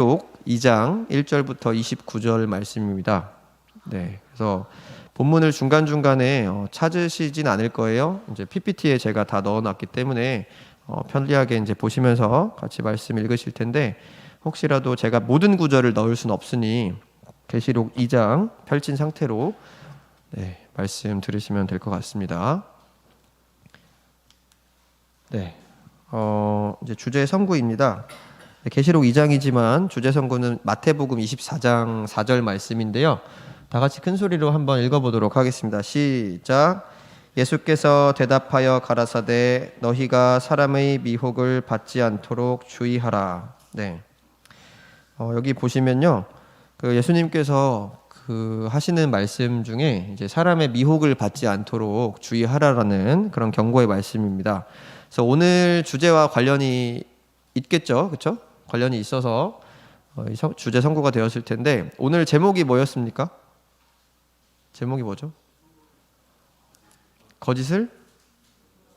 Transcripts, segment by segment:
2장 1절부터 29절 말씀입니다. 네, 그래서 본문을 중간중간에 찾으시진 않을 거예요. 이제 PPT에 제가 다 넣어놨기 때문에 편리하게 이제 보시면서 같이 말씀 읽으실 텐데, 혹시라도 제가 모든 구절을 넣을 수는 없으니 계시록 2장 펼친 상태로 말씀 들으시면 될 것 같습니다. 네, 이제 주제 선구입니다. 계시록 2장이지만 주제 선구는 마태복음 24장 4절 말씀인데요. 다 같이 큰 소리로 한번 읽어보도록 하겠습니다. 시작. 예수께서 대답하여 가라사대 너희가 사람의 미혹을 받지 않도록 주의하라. 네. 여기 보시면요, 그 예수님께서 하시는 말씀 중에 이제 사람의 미혹을 받지 않도록 주의하라라는 그런 경고의 말씀입니다. 그래서 오늘 주제와 관련이 있겠죠, 그렇죠? 관련이 있어서 주제 선고가 되었을 텐데, 오늘 제목이 뭐였습니까? 제목이 뭐죠? 거짓을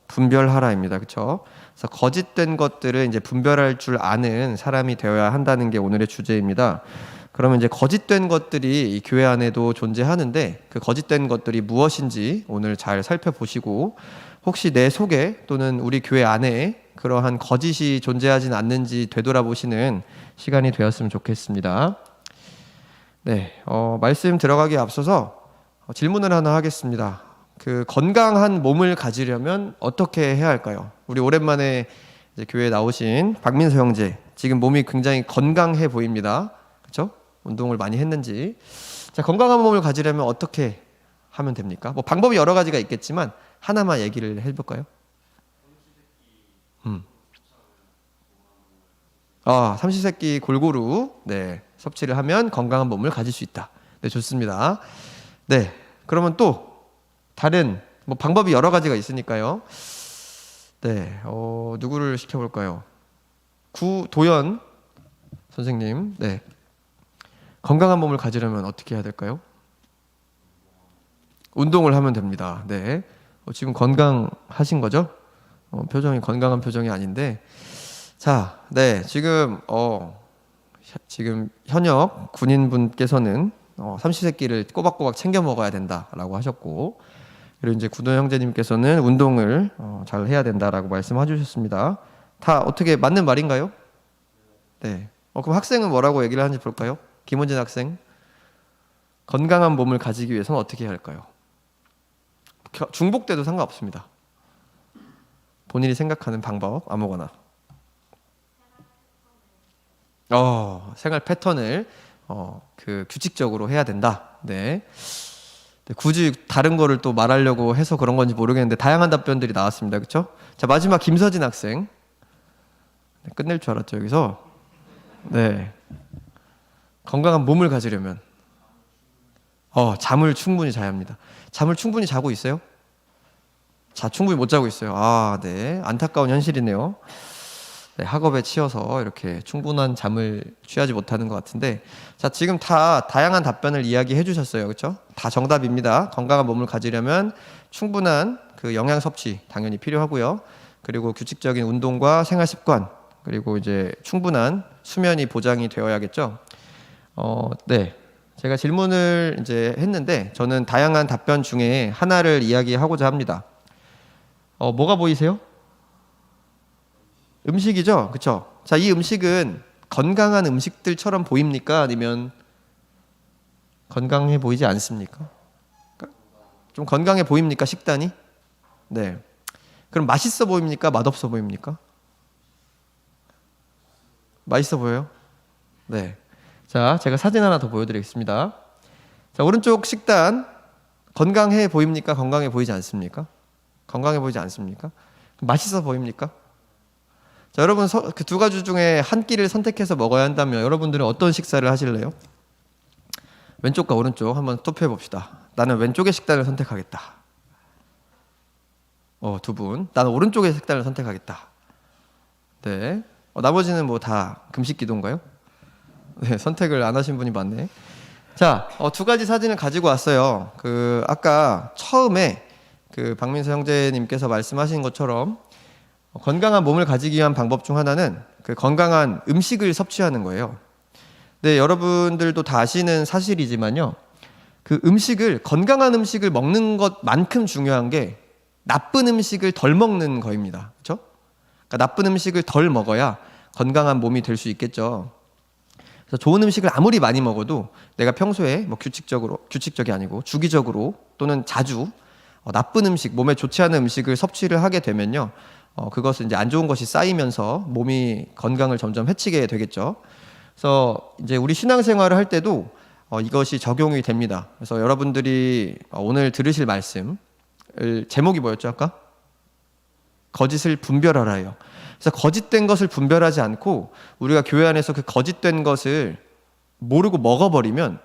분별하라입니다. 그렇죠? 그래서 거짓된 것들을 이제 분별할 줄 아는 사람이 되어야 한다는 게 오늘의 주제입니다. 그러면 이제 거짓된 것들이 이 교회 안에도 존재하는데, 그 거짓된 것들이 무엇인지 오늘 잘 살펴보시고, 혹시 내 속에 또는 우리 교회 안에 그러한 거짓이 존재하진 않는지 되돌아보시는 시간이 되었으면 좋겠습니다. 네, 말씀 들어가기에 앞서서 질문을 하나 하겠습니다. 그 건강한 몸을 가지려면 어떻게 해야 할까요? 우리 오랜만에 이제 교회에 나오신 박민서 형제, 지금 몸이 굉장히 건강해 보입니다. 그렇죠? 운동을 많이 했는지. 자, 건강한 몸을 가지려면 어떻게 하면 됩니까? 뭐 방법이 여러 가지가 있겠지만 하나만 얘기를 해볼까요? 삼시세끼 골고루 섭취를 하면 건강한 몸을 가질 수 있다. 네, 좋습니다. 네, 그러면 또 다른 뭐 방법이 여러 가지가 있으니까요. 네, 누구를 시켜볼까요? 구도연 선생님, 네, 건강한 몸을 가지려면 어떻게 해야 될까요? 운동을 하면 됩니다. 네, 지금 건강하신 거죠? 표정이 건강한 표정이 아닌데, 자, 네, 지금 현역 군인분께서는 삼시세끼를 꼬박꼬박 챙겨 먹어야 된다라고 하셨고, 그리고 이제 구도 형제님께서는 운동을 잘 해야 된다라고 말씀해 주셨습니다. 다 어떻게 맞는 말인가요? 네. 그럼 학생은 뭐라고 얘기를 하는지 볼까요? 김원진 학생. 건강한 몸을 가지기 위해서는 어떻게 해야 할까요? 중복돼도 상관없습니다. 본인이 생각하는 방법 아무거나. 생활 패턴을 규칙적으로 해야 된다. 네. 굳이 다른 거를 또 말하려고 해서 그런 건지 모르겠는데 다양한 답변들이 나왔습니다. 그렇죠? 자, 마지막 김서진 학생. 끝낼 줄 알았죠, 여기서. 네. 건강한 몸을 가지려면 잠을 충분히 자야 합니다. 잠을 충분히 자고 있어요? 충분히 못 자고 있어요. 네. 안타까운 현실이네요. 네, 학업에 치여서 이렇게 충분한 잠을 취하지 못하는 것 같은데, 자, 지금 다 다양한 답변을 이야기해 주셨어요. 그렇죠? 다 정답입니다. 건강한 몸을 가지려면 충분한 그 영양 섭취 당연히 필요하고요. 그리고 규칙적인 운동과 생활 습관, 그리고 이제 충분한 수면이 보장이 되어야겠죠. 네. 제가 질문을 이제 했는데, 저는 다양한 답변 중에 하나를 이야기하고자 합니다. 뭐가 보이세요? 음식이죠? 그쵸? 자, 이 음식은 건강한 음식들처럼 보입니까? 아니면 건강해 보이지 않습니까? 좀 건강해 보입니까? 식단이? 네. 그럼 맛있어 보입니까? 맛없어 보입니까? 맛있어 보여요? 네. 자, 제가 사진 하나 더 보여드리겠습니다. 자, 오른쪽 식단 건강해 보입니까? 건강해 보이지 않습니까? 건강해 보이지 않습니까? 맛있어 보입니까? 자, 여러분 그 두 가지 중에 한 끼를 선택해서 먹어야 한다면 여러분들은 어떤 식사를 하실래요? 왼쪽과 오른쪽 한번 투표해 봅시다. 나는 왼쪽의 식단을 선택하겠다. 두 분. 나는 오른쪽의 식단을 선택하겠다. 네. 나머지는 뭐 다 금식 기도인가요? 네, 선택을 안 하신 분이 많네. 자, 두 가지 사진을 가지고 왔어요. 아까 처음에 박민서 형제님께서 말씀하신 것처럼 건강한 몸을 가지기 위한 방법 중 하나는 건강한 음식을 섭취하는 거예요. 네, 여러분들도 다 아시는 사실이지만요. 그 음식을, 건강한 음식을 먹는 것만큼 중요한 게 나쁜 음식을 덜 먹는 거입니다. 그렇죠? 그러니까 나쁜 음식을 덜 먹어야 건강한 몸이 될 수 있겠죠. 그래서 좋은 음식을 아무리 많이 먹어도 내가 평소에 뭐 규칙적이 아니고 주기적으로 또는 자주 나쁜 음식, 몸에 좋지 않은 음식을 섭취를 하게 되면요. 그것은 이제 안 좋은 것이 쌓이면서 몸이 건강을 점점 해치게 되겠죠. 그래서 이제 우리 신앙생활을 할 때도 이것이 적용이 됩니다. 그래서 여러분들이 오늘 들으실 말씀 제목이 뭐였죠 아까? 거짓을 분별하라예요. 그래서 거짓된 것을 분별하지 않고 우리가 교회 안에서 그 거짓된 것을 모르고 먹어버리면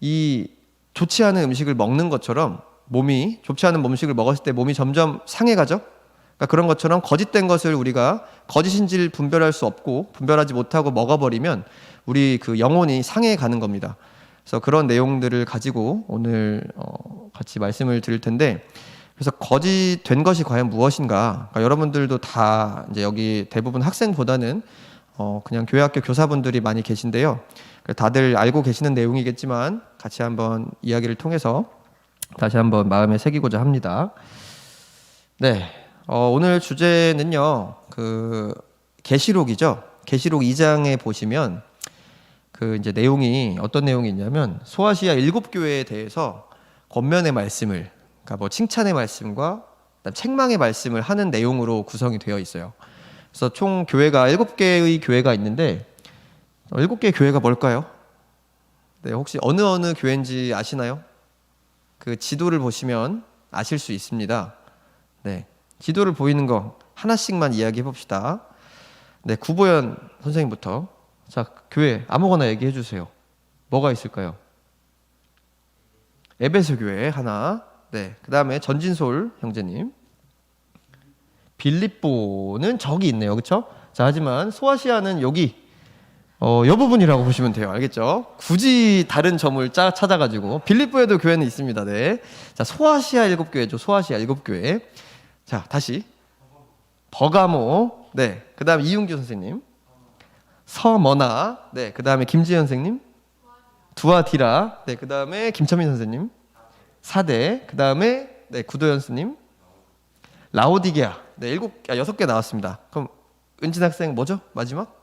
이 좋지 않은 음식을 먹는 것처럼 몸이 좋지 않은 음식을 먹었을 때 몸이 점점 상해가죠. 그러니까 그런 것처럼 거짓된 것을 우리가 거짓인지를 분별할 수 없고 분별하지 못하고 먹어버리면 우리 그 영혼이 상해가는 겁니다. 그래서 그런 내용들을 가지고 오늘 같이 말씀을 드릴 텐데, 그래서 거짓된 것이 과연 무엇인가? 그러니까 여러분들도 다 이제 여기 대부분 학생보다는 그냥 교회학교 교사분들이 많이 계신데요. 다들 알고 계시는 내용이겠지만 같이 한번 이야기를 통해서 다시 한번 마음에 새기고자 합니다. 네, 오늘 주제는요, 그 계시록이죠. 계시록 2장에 보시면 그 이제 내용이 어떤 내용이 있냐면 소아시아 7교회에 대해서 권면의 말씀을, 그러니까 뭐 칭찬의 말씀과 책망의 말씀을 하는 내용으로 구성이 되어 있어요. 그래서 총 교회가 7개의 교회가 있는데 7개의 교회가 뭘까요? 네, 혹시 어느 교회인지 아시나요? 그 지도를 보시면 아실 수 있습니다. 네, 지도를 보이는 거 하나씩만 이야기해 봅시다. 네, 구보연 선생님부터. 자, 교회 아무거나 얘기해 주세요. 뭐가 있을까요? 에베소 교회 하나. 네, 그 다음에 전진솔 형제님. 빌립보는 저기 있네요, 그렇죠? 자, 하지만 소아시아는 여기 이 부분이라고 보시면 돼요, 알겠죠? 굳이 다른 점을 찾아가지고 빌립보에도 교회는 있습니다. 네, 자, 소아시아 7교회죠, 소아시아 7교회. 자, 다시 버가모. 네, 그 다음에 이윤규 선생님. 서머나. 네, 그 다음에 김지현 선생님. 두아디라. 네, 그 다음에 김천민 선생님. 사대. 그 다음에 네, 구도연 스님. 라오디게아. 네, 6개 나왔습니다. 그럼 은진 학생 뭐죠? 마지막?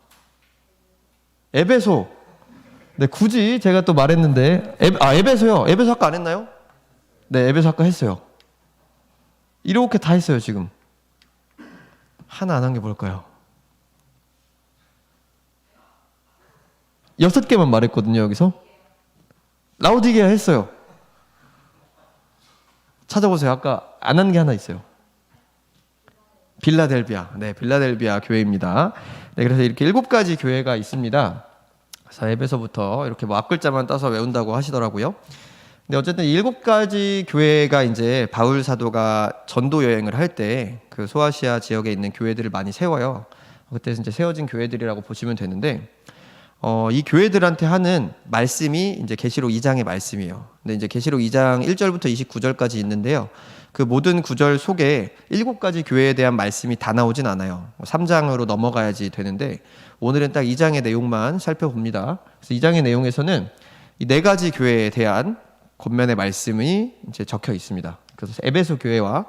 에베소. 네, 굳이 제가 또 말했는데 에베소요. 에베소 아까 안 했나요? 네, 에베소 아까 했어요. 이렇게 다 했어요 지금. 하나 안 한 게 뭘까요? 6개만 말했거든요 여기서. 라오디게아 했어요. 찾아보세요. 아까 안 한 게 하나 있어요. 빌라델비아. 네, 빌라델비아 교회입니다. 네, 그래서 이렇게 7가지 교회가 있습니다. 그래서 에베소부터 이렇게 뭐 앞글자만 따서 외운다고 하시더라고요. 근데 어쨌든 7가지 교회가 이제 바울 사도가 전도 여행을 할 때 그 소아시아 지역에 있는 교회들을 많이 세워요. 그때 이제 세워진 교회들이라고 보시면 되는데, 이 교회들한테 하는 말씀이 이제 계시록 2장의 말씀이에요. 근데 이제 계시록 2장 1절부터 29절까지 있는데요. 그 모든 구절 속에 7가지 교회에 대한 말씀이 다 나오진 않아요. 3장으로 넘어가야지 되는데 오늘은 딱 2장의 내용만 살펴봅니다. 그래서 2장의 내용에서는 이 4가지 교회에 대한 권면의 말씀이 이제 적혀 있습니다. 그래서 에베소 교회와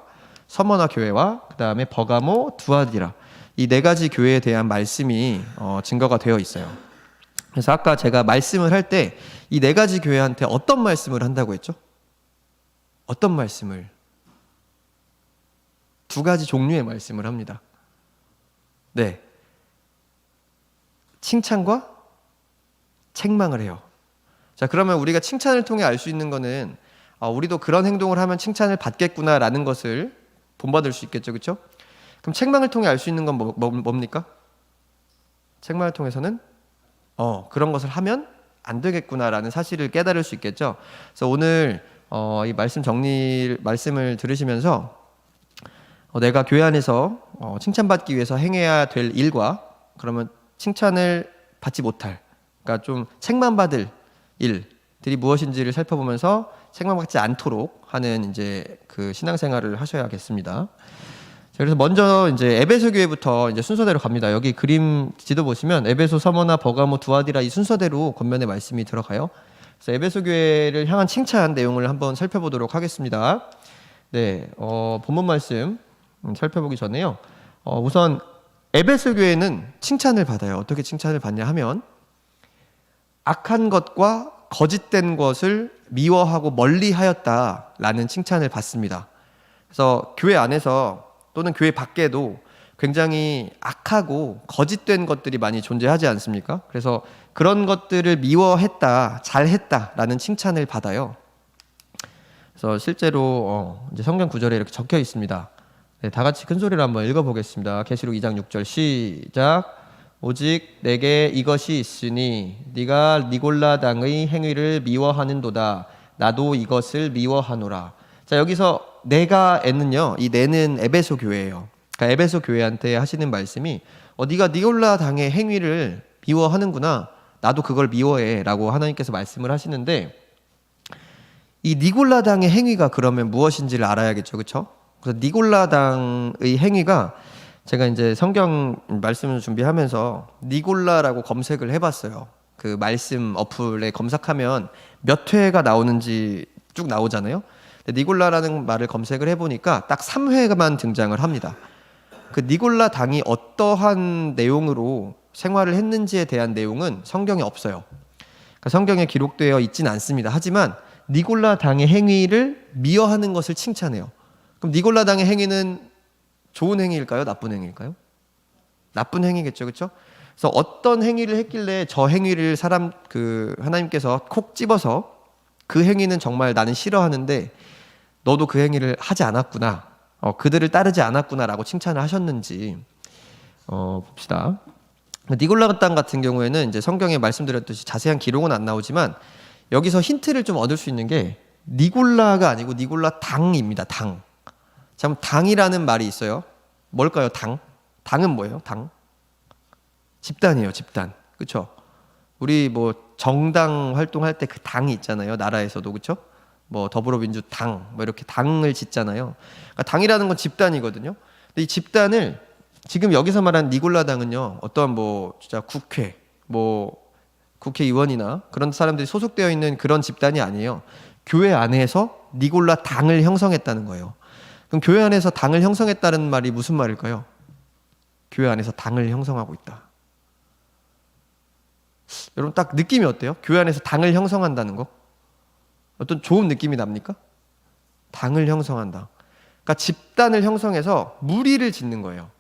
서머나 교회와 그 다음에 버가모, 두아디라, 이 4가지 교회에 대한 말씀이 증거가 되어 있어요. 그래서 아까 제가 말씀을 할 때 이 4가지 교회한테 어떤 말씀을 한다고 했죠? 어떤 말씀을? 2가지 종류의 말씀을 합니다. 네, 칭찬과 책망을 해요. 자, 그러면 우리가 칭찬을 통해 알 수 있는 거는 우리도 그런 행동을 하면 칭찬을 받겠구나라는 것을 본받을 수 있겠죠, 그렇죠? 그럼 책망을 통해 알 수 있는 건 뭡니까? 책망을 통해서는 그런 것을 하면 안 되겠구나라는 사실을 깨달을 수 있겠죠. 그래서 오늘 이 말씀을 들으시면서 내가 교회 안에서 칭찬받기 위해서 행해야 될 일과 그러면 칭찬을 받지 못할, 그러니까 좀 책망받을 일들이 무엇인지를 살펴보면서 책망받지 않도록 하는 이제 그 신앙생활을 하셔야겠습니다. 그래서 먼저 이제 에베소 교회부터 이제 순서대로 갑니다. 여기 그림 지도 보시면 에베소, 서머나, 버가모, 두아디라 이 순서대로 겉면에 말씀이 들어가요. 그래서 에베소 교회를 향한 칭찬 내용을 한번 살펴보도록 하겠습니다. 네, 본문 말씀 살펴보기 전에요. 우선 에베소 교회는 칭찬을 받아요. 어떻게 칭찬을 받냐 하면 악한 것과 거짓된 것을 미워하고 멀리하였다라는 칭찬을 받습니다. 그래서 교회 안에서 또는 교회 밖에도 굉장히 악하고 거짓된 것들이 많이 존재하지 않습니까? 그래서 그런 것들을 미워했다, 잘했다라는 칭찬을 받아요. 그래서 실제로 이제 성경 구절에 이렇게 적혀 있습니다. 네, 다 같이 큰 소리로 한번 읽어보겠습니다. 계시록 2장 6절 시작. 오직 내게 이것이 있으니 네가 니골라 당의 행위를 미워하는도다. 나도 이것을 미워하노라. 자, 여기서 내가에는요, 이 내는 에베소 교회예요. 그러니까 에베소 교회한테 하시는 말씀이 네가 니골라 당의 행위를 미워하는구나. 나도 그걸 미워해라고 하나님께서 말씀을 하시는데 이 니골라 당의 행위가 그러면 무엇인지를 알아야겠죠, 그렇죠? 그래서 니골라 당의 행위가 제가 이제 성경 말씀을 준비하면서 니골라라고 검색을 해봤어요. 그 말씀 어플에 검색하면 몇 회가 나오는지 쭉 나오잖아요. 근데 니골라라는 말을 검색을 해보니까 딱 3회만 등장을 합니다. 그 니골라 당이 어떠한 내용으로 생활을 했는지에 대한 내용은 성경에 없어요. 그러니까 성경에 기록되어 있지는 않습니다. 하지만 니골라 당의 행위를 미워하는 것을 칭찬해요. 그럼 니골라 당의 행위는 좋은 행위일까요? 나쁜 행위일까요? 나쁜 행위겠죠, 그렇죠? 그래서 어떤 행위를 했길래 저 행위를 하나님께서 콕 집어서 그 행위는 정말 나는 싫어하는데 너도 그 행위를 하지 않았구나, 그들을 따르지 않았구나라고 칭찬을 하셨는지 봅시다. 니골라 당 같은 경우에는 이제 성경에 말씀드렸듯이 자세한 기록은 안 나오지만 여기서 힌트를 좀 얻을 수 있는 게 니골라가 아니고 니골라 당입니다. 당. 참, 당이라는 말이 있어요. 뭘까요? 당? 당은 뭐예요? 당? 집단이에요. 집단. 그렇죠? 우리 뭐 정당 활동할 때 그 당이 있잖아요. 나라에서도. 그렇죠? 뭐 더불어민주당 뭐 이렇게 당을 짓잖아요. 그러니까 당이라는 건 집단이거든요. 근데 이 집단을 지금 여기서 말한 니골라 당은요, 어떤 뭐 진짜 국회, 뭐 국회의원이나 그런 사람들이 소속되어 있는 그런 집단이 아니에요. 교회 안에서 니골라 당을 형성했다는 거예요. 그럼 교회 안에서 당을 형성했다는 말이 무슨 말일까요? 교회 안에서 당을 형성하고 있다. 여러분 딱 느낌이 어때요? 교회 안에서 당을 형성한다는 거? 어떤 좋은 느낌이 납니까? 당을 형성한다. 그러니까 집단을 형성해서 무리를 짓는 거예요.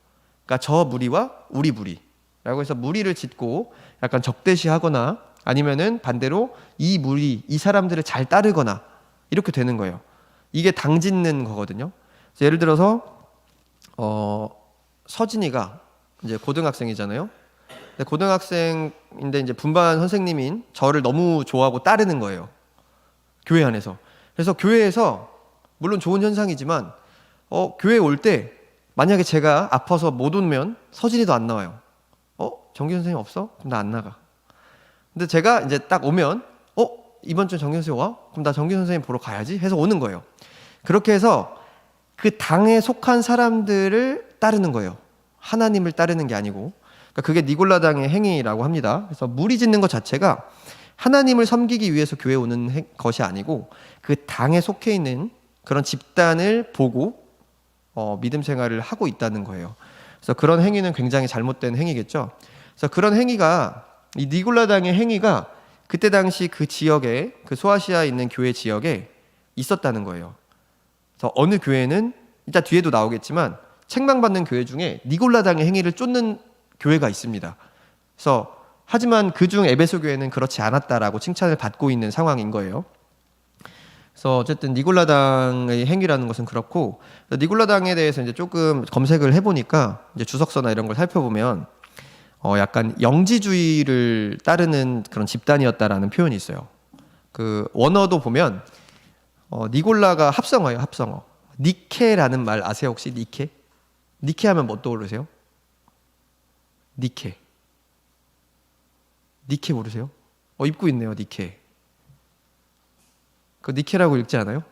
그러니까 저 무리와 우리 무리라고 해서 무리를 짓고 약간 적대시하거나 아니면은 반대로 이 무리, 이 사람들을 잘 따르거나 이렇게 되는 거예요. 이게 당 짓는 거거든요. 예를 들어서 서진이가 이제 고등학생이잖아요. 근데 고등학생인데 이제 분반 선생님인 저를 너무 좋아하고 따르는 거예요. 교회 안에서. 그래서 교회에서 물론 좋은 현상이지만 교회에 올 때 만약에 제가 아파서 못 오면 서진이도 안 나와요. 정규 선생님 없어? 그럼 나 안 나가. 근데 제가 이제 딱 오면 이번 주에 정규 선생님 와? 그럼 나 정규 선생님 보러 가야지 해서 오는 거예요. 그렇게 해서 그 당에 속한 사람들을 따르는 거예요. 하나님을 따르는 게 아니고. 그러니까 그게 니골라 당의 행위라고 합니다. 그래서 무리 짓는 것 자체가 하나님을 섬기기 위해서 교회에 오는 것이 아니고 그 당에 속해 있는 그런 집단을 보고 믿음 생활을 하고 있다는 거예요. 그래서 그런 행위는 굉장히 잘못된 행위겠죠. 그래서 그런 행위가, 이 니골라 당의 행위가 그때 당시 그 지역에, 그 소아시아에 있는 교회 지역에 있었다는 거예요. 그래서 어느 교회는 이따 뒤에도 나오겠지만 책망받는 교회 중에 니골라 당의 행위를 쫓는 교회가 있습니다. 그래서 하지만 그중 에베소 교회는 그렇지 않았다라고 칭찬을 받고 있는 상황인 거예요. 그래서 어쨌든 니골라 당의 행위라는 것은 그렇고, 니골라 당에 대해서 이제 조금 검색을 해보니까 이제 주석서나 이런 걸 살펴보면 약간 영지주의를 따르는 그런 집단이었다라는 표현이 있어요. 그 원어도 보면 니골라가 합성어예요. 합성어. 니케라는 말 아세요 혹시? 니케? 니케 하면 뭐 떠오르세요? 니케. 니케 모르세요? 입고 있네요. 니케. 그 니케라고 읽지 않아요?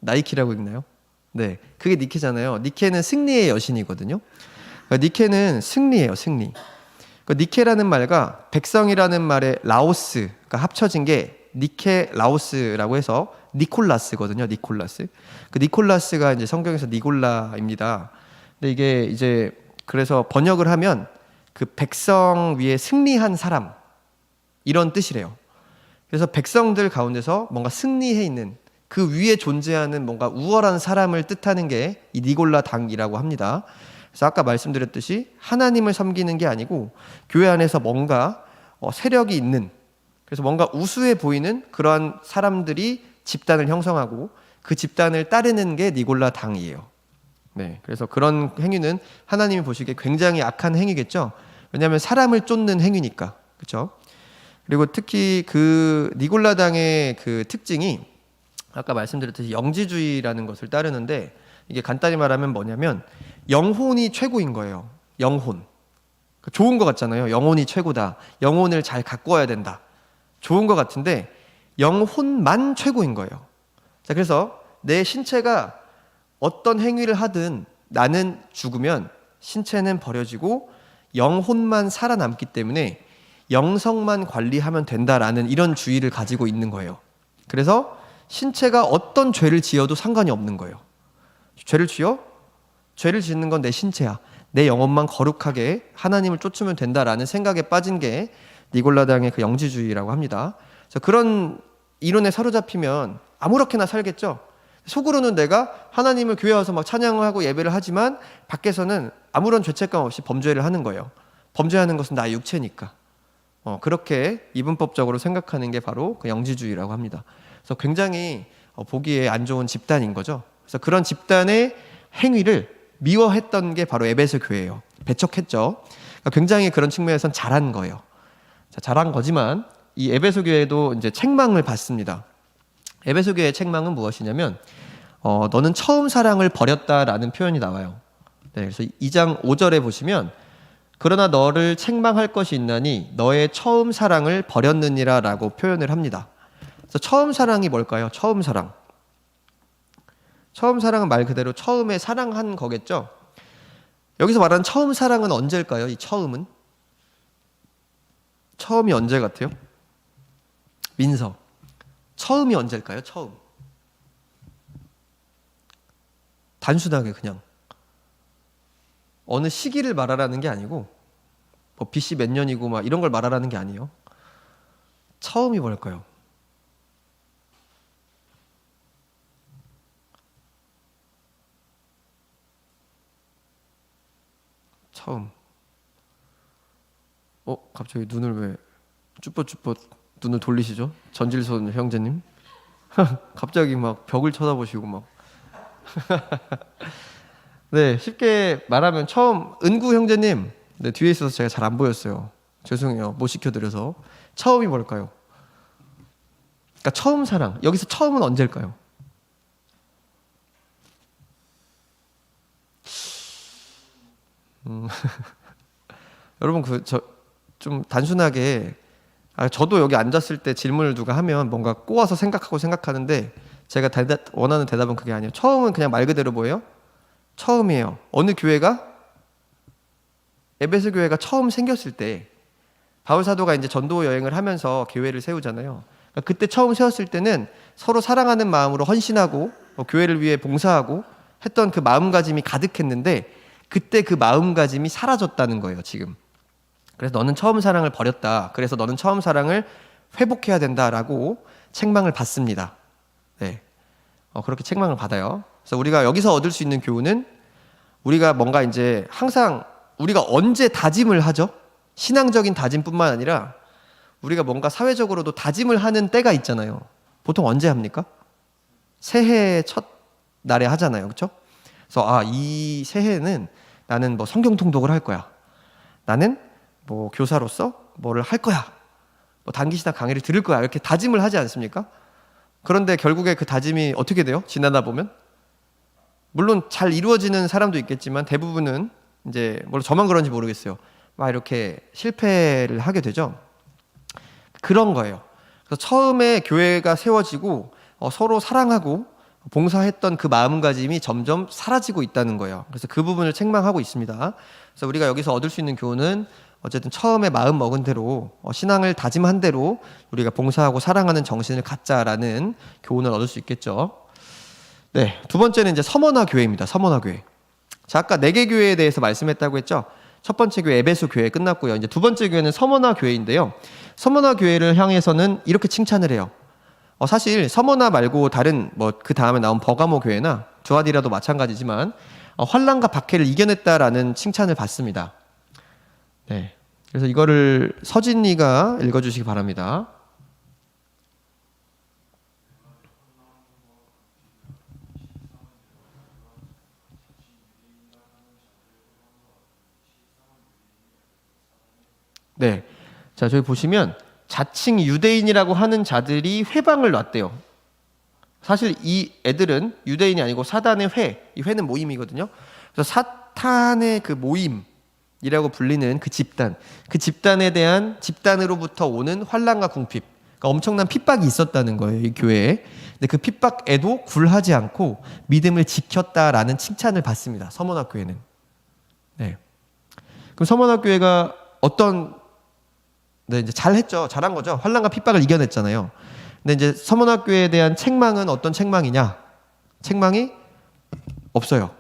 나이키라고 읽나요? 네, 그게 니케잖아요. 니케는 승리의 여신이거든요. 그러니까 니케는 승리예요, 승리. 그러니까 니케라는 말과 백성이라는 말의 라오스, 그러니까 합쳐진 게 니케 라오스라고 해서 니콜라스거든요. 니콜라스. 그 니콜라스가 이제 성경에서 니골라입니다. 근데 이게 이제 그래서 번역을 하면 그 백성 위에 승리한 사람 이런 뜻이래요. 그래서 백성들 가운데서 뭔가 승리해 있는 그 위에 존재하는 뭔가 우월한 사람을 뜻하는 게 이 니골라 당이라고 합니다. 그래서 아까 말씀드렸듯이 하나님을 섬기는 게 아니고 교회 안에서 뭔가 세력이 있는, 그래서 뭔가 우수해 보이는 그러한 사람들이 집단을 형성하고 그 집단을 따르는 게 니골라 당이에요. 네, 그래서 그런 행위는 하나님이 보시기에 굉장히 악한 행위겠죠. 왜냐하면 사람을 쫓는 행위니까, 그렇죠? 그리고 특히 그 니골라 당의 그 특징이 아까 말씀드렸듯이 영지주의라는 것을 따르는데, 이게 간단히 말하면 뭐냐면 영혼이 최고인 거예요. 영혼. 좋은 것 같잖아요. 영혼이 최고다. 영혼을 잘 가꿔야 된다. 좋은 것 같은데 영혼만 최고인 거예요. 자, 그래서 내 신체가 어떤 행위를 하든 나는 죽으면 신체는 버려지고 영혼만 살아남기 때문에 영성만 관리하면 된다라는 이런 주의를 가지고 있는 거예요. 그래서 신체가 어떤 죄를 지어도 상관이 없는 거예요. 죄를 지어? 죄를 짓는 건 내 신체야. 내 영혼만 거룩하게 하나님을 쫓으면 된다라는 생각에 빠진 게 니골라당의 그 영지주의라고 합니다. 그래서 그런 이론에 사로잡히면 아무렇게나 살겠죠. 속으로는 내가 하나님을 교회 와서 막 찬양하고 예배를 하지만 밖에서는 아무런 죄책감 없이 범죄를 하는 거예요. 범죄하는 것은 나의 육체니까. 그렇게 이분법적으로 생각하는 게 바로 그 영지주의라고 합니다. 그래서 굉장히 보기에 안 좋은 집단인 거죠. 그래서 그런 집단의 행위를 미워했던 게 바로 에베소 교회예요. 배척했죠. 그러니까 굉장히 그런 측면에선 잘한 거예요. 자, 잘한 거지만 이 에베소 교회도 이제 책망을 받습니다. 에베소 교회의 책망은 무엇이냐면 너는 처음 사랑을 버렸다라는 표현이 나와요. 네, 그래서 2장 5절에 보시면 그러나 너를 책망할 것이 있나니 너의 처음 사랑을 버렸느니라 라고 표현을 합니다. 그래서 처음 사랑이 뭘까요? 처음 사랑. 처음 사랑은 말 그대로 처음에 사랑한 거겠죠? 여기서 말하는 처음 사랑은 언제일까요? 이 처음은? 처음이 언제 같아요? 민서. 처음이 언제일까요? 처음. 단순하게 그냥. 어느 시기를 말하라는 게 아니고 뭐 BC 몇 년이고 막 이런 걸 말하라는 게 아니에요. 처음이 뭘까요? 처음. 갑자기 눈을 왜 쭈뼛쭈뼛 눈을 돌리시죠? 전질손 형제님. 갑자기 막 벽을 쳐다보시고 막. 네, 쉽게 말하면 처음. 은구 형제님, 네, 뒤에 있어서 제가 잘 안 보였어요. 죄송해요. 못 시켜드려서. 처음이 뭘까요? 그러니까 처음 사랑. 여기서 처음은 언제일까요? 여러분 좀 단순하게 저도 여기 앉았을 때 질문을 누가 하면 뭔가 꼬아서 생각하는데 제가 원하는 대답은 그게 아니에요. 처음은 그냥 말 그대로 뭐예요? 처음이에요. 어느 교회가? 에베소 교회가 처음 생겼을 때 바울 사도가 이제 전도 여행을 하면서 교회를 세우잖아요. 그러니까 그때 처음 세웠을 때는 서로 사랑하는 마음으로 헌신하고 교회를 위해 봉사하고 했던 그 마음가짐이 가득했는데 그때 그 마음가짐이 사라졌다는 거예요, 지금. 그래서 너는 처음 사랑을 버렸다. 그래서 너는 처음 사랑을 회복해야 된다라고 책망을 받습니다. 네. 그렇게 책망을 받아요. 그래서 우리가 여기서 얻을 수 있는 교훈은 우리가 뭔가 이제 항상 우리가 언제 다짐을 하죠? 신앙적인 다짐뿐만 아니라 우리가 뭔가 사회적으로도 다짐을 하는 때가 있잖아요. 보통 언제 합니까? 새해 첫 날에 하잖아요. 그렇죠? 그래서 이 새해는 나는 뭐 성경 통독을 할 거야. 나는 뭐 교사로서 뭐를 할 거야. 뭐 단기신학 강의를 들을 거야. 이렇게 다짐을 하지 않습니까? 그런데 결국에 그 다짐이 어떻게 돼요? 지나다 보면 물론 잘 이루어지는 사람도 있겠지만 대부분은 이제 물론 저만 그런지 모르겠어요. 막 이렇게 실패를 하게 되죠. 그런 거예요. 그래서 처음에 교회가 세워지고 서로 사랑하고 봉사했던 그 마음가짐이 점점 사라지고 있다는 거예요. 그래서 그 부분을 책망하고 있습니다. 그래서 우리가 여기서 얻을 수 있는 교훈은 어쨌든 처음에 마음 먹은 대로 신앙을 다짐한 대로 우리가 봉사하고 사랑하는 정신을 갖자라는 교훈을 얻을 수 있겠죠. 네, 두 번째는 이제 서머나 교회입니다. 서머나 교회. 자, 아까 4개 교회에 대해서 말씀했다고 했죠. 첫 번째 교회 에베소 교회 끝났고요. 이제 두 번째 교회는 서머나 교회인데요. 서머나 교회를 향해서는 이렇게 칭찬을 해요. 사실 서머나 말고 다른 그 다음에 나온 버가모 교회나 두아디라도 마찬가지지만 환난과 박해를 이겨냈다라는 칭찬을 받습니다. 네, 그래서 이거를 서진이가 읽어주시기 바랍니다. 네, 자 저기 보시면 자칭 유대인이라고 하는 자들이 회방을 놨대요. 사실 이 애들은 유대인이 아니고 사단의 이 회는 모임이거든요. 그래서 사탄의 그 모임이라고 불리는 그 집단에 대한 집단으로부터 오는 환난과 궁핍, 그러니까 엄청난 핍박이 있었다는 거예요, 이 교회에. 근데 그 핍박에도 굴하지 않고 믿음을 지켰다라는 칭찬을 받습니다, 서머나교회는. 네. 그럼 서머나교회가 이제 잘했죠. 잘한 거죠. 환난과 핍박을 이겨냈잖아요. 근데 이제 서머나교회에 대한 책망은 어떤 책망이냐? 책망이 없어요.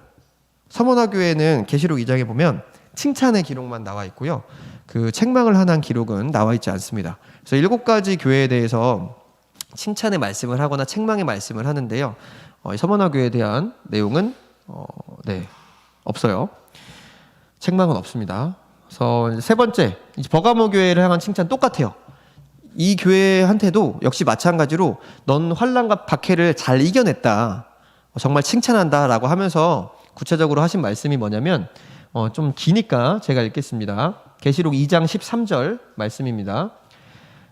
서머나교회는 계시록 2장에 보면 칭찬의 기록만 나와 있고요. 그 책망을 하는 기록은 나와 있지 않습니다. 그래서 7가지 교회에 대해서 칭찬의 말씀을 하거나 책망의 말씀을 하는데요. 서머나교회에 대한 내용은 없어요. 책망은 없습니다. 그래서 세 번째, 버가모 교회를 향한 칭찬 똑같아요. 이 교회한테도 역시 마찬가지로 넌 환난과 박해를 잘 이겨냈다, 정말 칭찬한다라고 하면서 구체적으로 하신 말씀이 뭐냐면 좀 기니까 제가 읽겠습니다. 계시록 2장 13절 말씀입니다.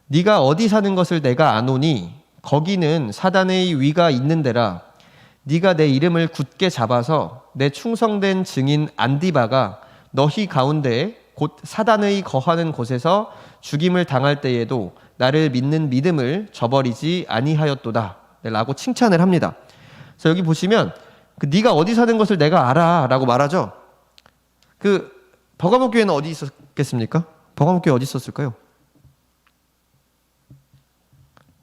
네가 어디 사는 것을 내가 아노니 거기는 사단의 위가 있는 데라. 네가 내 이름을 굳게 잡아서 내 충성된 증인 안디바가 너희 가운데 곧 사단의 거하는 곳에서 죽임을 당할 때에도 나를 믿는 믿음을 저버리지 아니하였도다 라고 칭찬을 합니다. 그래서 여기 보시면 네가 어디 사는 것을 내가 알아 라고 말하죠. 버가모 교회는 어디 있었겠습니까? 버가모 교회 어디 있었을까요?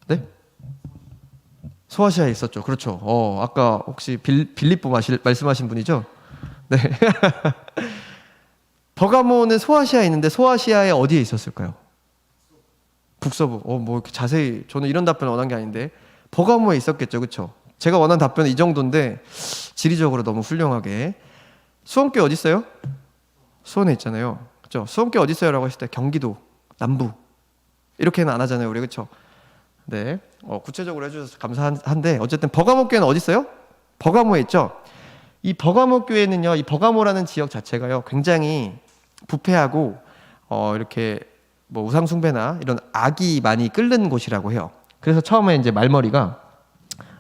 네? 소아시아에 있었죠. 그렇죠. 아까 혹시 빌립보 말씀하신 분이죠? 네. 버가모는 소아시아에 있는데 소아시아에 어디에 있었을까요? 북서부. 뭐 이렇게 자세히, 저는 이런 답변을 원한 게 아닌데 버가모에 있었겠죠. 그렇죠? 제가 원한 답변은 이 정도인데 지리적으로 너무 훌륭하게. 수원교회 어디 있어요? 수원에 있잖아요. 그렇죠? 수원교회 어디 있어요라고 했을 때 경기도 남부. 이렇게는 안 하잖아요, 우리. 그렇죠? 네. 구체적으로 해주셔서 감사한데 어쨌든 버가모 교회는 어디 있어요? 버가모에 있죠. 이 버가모 교회는요, 이 버가모라는 지역 자체가요 굉장히 부패하고 이렇게 뭐 우상 숭배나 이런 악이 많이 끓는 곳이라고 해요. 그래서 처음에 이제 말머리가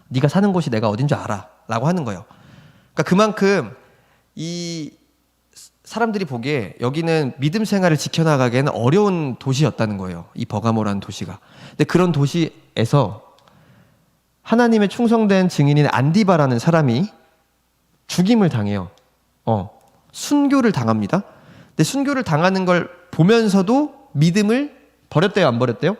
네가 사는 곳이 내가 어딘 줄 알아라고 하는 거예요. 그러니까 그만큼 이 사람들이 보기에 여기는 믿음 생활을 지켜나가기에는 어려운 도시였다는 거예요, 이 버가모라는 도시가. 근데 그런 도시에서 하나님의 충성된 증인인 안디바라는 사람이 죽임을 당해요. 순교를 당합니다. 근데 순교를 당하는 걸 보면서도 믿음을 버렸대요, 안 버렸대요?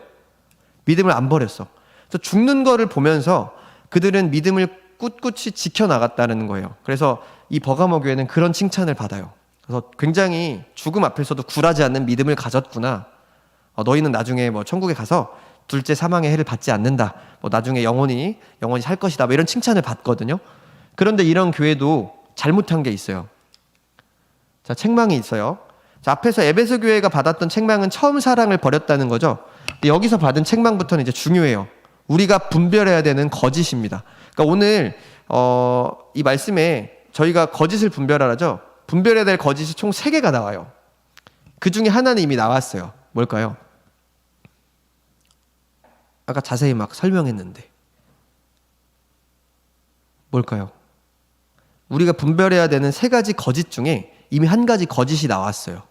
믿음을 안 버렸어. 그래서 죽는 거를 보면서 그들은 믿음을 꿋꿋이 지켜나갔다는 거예요. 그래서 이 버가모 교회는 그런 칭찬을 받아요. 그래서 굉장히 죽음 앞에서도 굴하지 않는 믿음을 가졌구나. 너희는 나중에 뭐 천국에 가서 둘째 사망의 해를 받지 않는다. 나중에 영원히 살 것이다. 이런 칭찬을 받거든요. 그런데 이런 교회도 잘못한 게 있어요. 자, 책망이 있어요. 자, 앞에서 에베소 교회가 받았던 책망은 처음 사랑을 버렸다는 거죠. 근데 여기서 받은 책망부터는 이제 중요해요. 우리가 분별해야 되는 거짓입니다. 그러니까 오늘 이 말씀에 저희가 거짓을 분별하라죠. 분별해야 될 거짓이 총 3개가 나와요. 그 중에 하나는 이미 나왔어요. 뭘까요? 아까 자세히 막 설명했는데 뭘까요? 우리가 분별해야 되는 3가지 거짓 중에 이미 한 가지 거짓이 나왔어요.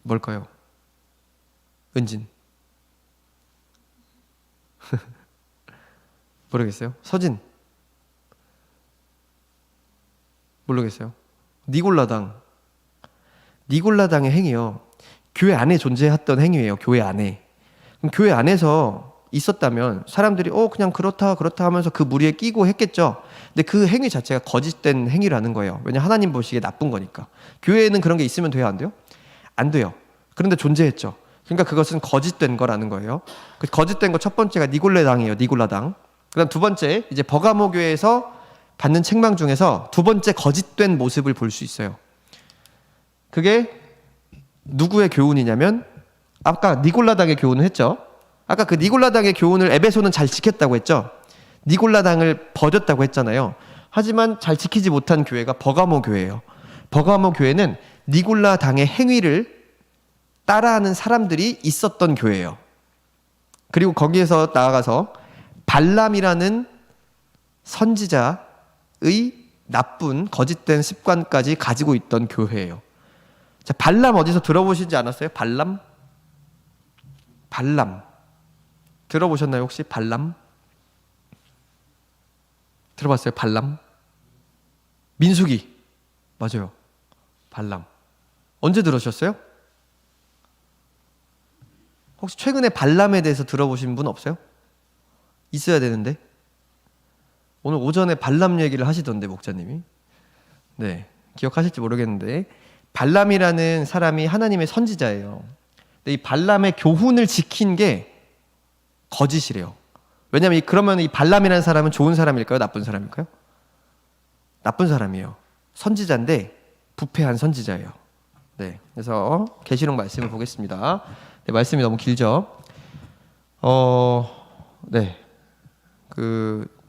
뭘까요? 은진. 모르겠어요? 서진 모르겠어요? 니골라당의 행위요. 교회 안에 존재했던 행위예요. 교회 안에. 그럼 교회 안에서 있었다면 사람들이 그냥 그렇다 하면서 그 무리에 끼고 했겠죠. 근데 그 행위 자체가 거짓된 행위라는 거예요. 왜냐 하나님 보시기에 나쁜 거니까. 교회에는 그런 게 있으면 돼요, 안 돼요? 안 돼요. 그런데 존재했죠. 그러니까 그것은 거짓된 거라는 거예요. 그 거짓된 거 첫 번째가 니골라당이에요. 니골라당. 그다음 두 번째 이제 버가모 교회에서 받는 책망 중에서 두 번째 거짓된 모습을 볼 수 있어요. 그게 누구의 교훈이냐면 아까 니골라당의 교훈을 했죠. 아까 그 니골라당의 교훈을 에베소는 잘 지켰다고 했죠. 니골라당을 버렸다고 했잖아요. 하지만 잘 지키지 못한 교회가 버가모 교회예요. 버가모 교회는 니골라당의 행위를 따라하는 사람들이 있었던 교회예요. 그리고 거기에서 나아가서 발람이라는 선지자의 나쁜 거짓된 습관까지 가지고 있던 교회예요. 자, 발람 어디서 들어보시지 않았어요? 발람 들어보셨나요? 혹시 발람? 들어봤어요? 발람? 민수기 맞아요. 발람 언제 들으셨어요? 혹시 최근에 발람에 대해서 들어보신 분 없어요? 있어야 되는데 오늘 오전에 발람 얘기를 하시던데 목자님이. 네, 기억하실지 모르겠는데 발람이라는 사람이 하나님의 선지자예요. 근데 이 발람의 교훈을 지킨 게 거짓이래요. 왜냐하면 그러면 이 발람이라는 사람은 좋은 사람일까요? 나쁜 사람일까요? 나쁜 사람이에요. 선지자인데 부패한 선지자예요. 네, 그래서 계시록 말씀을 보겠습니다. 네, 말씀이 너무 길죠. 네,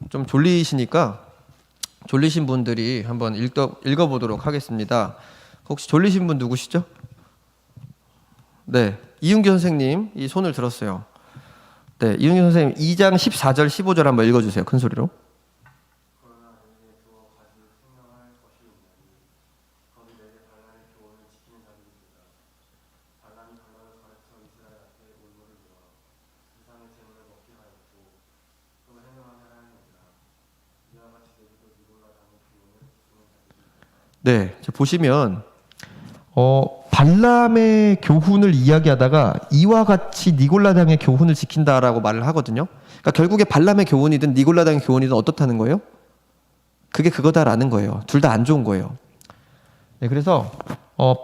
좀 졸리신 분들이 한번 읽어보도록 하겠습니다. 혹시 졸리신 분 누구시죠? 네, 이윤규 선생님 이 손을 들었어요. 네, 이윤규 선생님 2장 14절 15절 한번 읽어주세요. 큰 소리로. 네, 보시면 발람의 교훈을 이야기하다가 이와 같이 니골라당의 교훈을 지킨다라고 말을 하거든요. 그러니까 결국에 발람의 교훈이든 니골라당의 교훈이든 어떻다는 거예요? 그게 그거다라는 거예요. 둘 다 안 좋은 거예요. 네, 그래서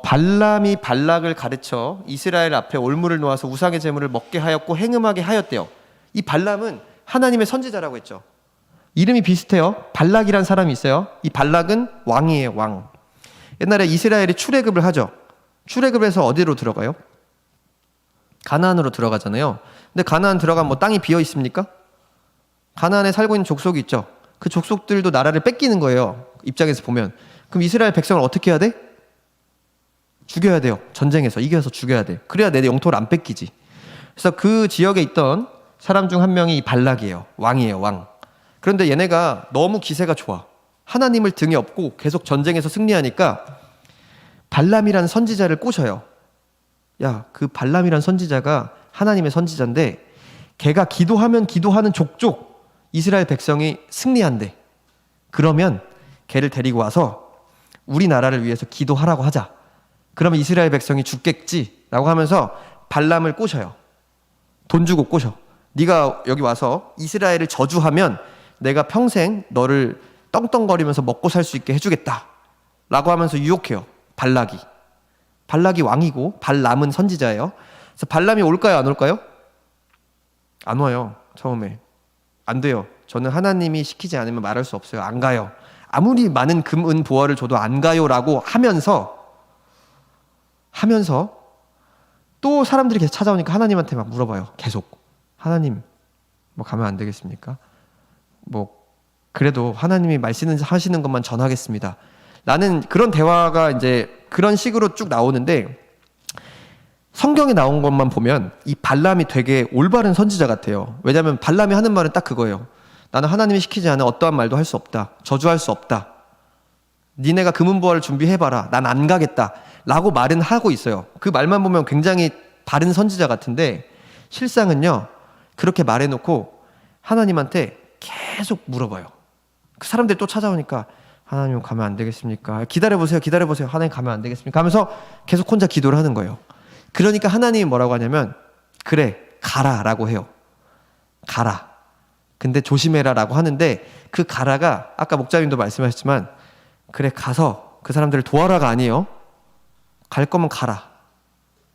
발람이 발락을 가르쳐 이스라엘 앞에 올무를 놓아서 우상의 제물을 먹게 하였고 행음하게 하였대요. 이 발람은 하나님의 선지자라고 했죠. 이름이 비슷해요. 발락이란 사람이 있어요. 이 발락은 왕이에요. 왕. 옛날에 이스라엘이 출애굽을 하죠. 출애굽을 해서 어디로 들어가요? 가나안으로 들어가잖아요. 근데 가나안 들어가면 뭐 땅이 비어 있습니까? 가나안에 살고 있는 족속이 있죠. 그 족속들도 나라를 뺏기는 거예요. 입장에서 보면. 그럼 이스라엘 백성을 어떻게 해야 돼? 죽여야 돼요. 전쟁에서 이겨서 죽여야 돼. 그래야 내 영토를 안 뺏기지. 그래서 그 지역에 있던 사람 중 한 명이 발락이에요. 왕이에요. 왕. 그런데 얘네가 너무 기세가 좋아. 하나님을 등에 업고 계속 전쟁에서 승리하니까 발람이라는 선지자를 꼬셔요. 야, 그 발람이라는 선지자가 하나님의 선지자인데 걔가 기도하면 기도하는 족족 이스라엘 백성이 승리한대. 그러면 걔를 데리고 와서 우리나라를 위해서 기도하라고 하자. 그러면 이스라엘 백성이 죽겠지라고 하면서 발람을 꼬셔요. 돈 주고 꼬셔. 네가 여기 와서 이스라엘을 저주하면 내가 평생 너를 떵떵거리면서 먹고 살 수 있게 해주겠다 라고 하면서 유혹해요. 발락이 왕이고 발람은 선지자예요. 그래서 발람이 올까요 안 올까요? 안 와요. 처음에 안 돼요. 저는 하나님이 시키지 않으면 말할 수 없어요. 안 가요. 아무리 많은 금, 은, 보화를 줘도 안 가요 라고 하면서 또 사람들이 계속 찾아오니까 하나님한테 막 물어봐요. 계속. 하나님 뭐 가면 안 되겠습니까? 뭐 그래도 하나님이 말씀하시는 것만 전하겠습니다. 나는 그런 대화가 이제 그런 식으로 쭉 나오는데 성경에 나온 것만 보면 이 발람이 되게 올바른 선지자 같아요. 왜냐하면 발람이 하는 말은 딱 그거예요. 나는 하나님이 시키지 않은 어떠한 말도 할 수 없다. 저주할 수 없다. 니네가 금은보화를 준비해봐라. 난 안 가겠다. 라고 말은 하고 있어요. 그 말만 보면 굉장히 바른 선지자 같은데 실상은요. 그렇게 말해놓고 하나님한테 계속 물어봐요. 그 사람들이 또 찾아오니까 하나님 가면 안 되겠습니까? 기다려보세요. 하나님 가면 안 되겠습니까? 하면서 계속 혼자 기도를 하는 거예요. 그러니까 하나님이 뭐라고 하냐면 그래 가라라고 해요. 가라. 근데 조심해라 라고 하는데 그 가라가 아까 목자님도 말씀하셨지만 그래 가서 그 사람들을 도와라가 아니에요. 갈 거면 가라.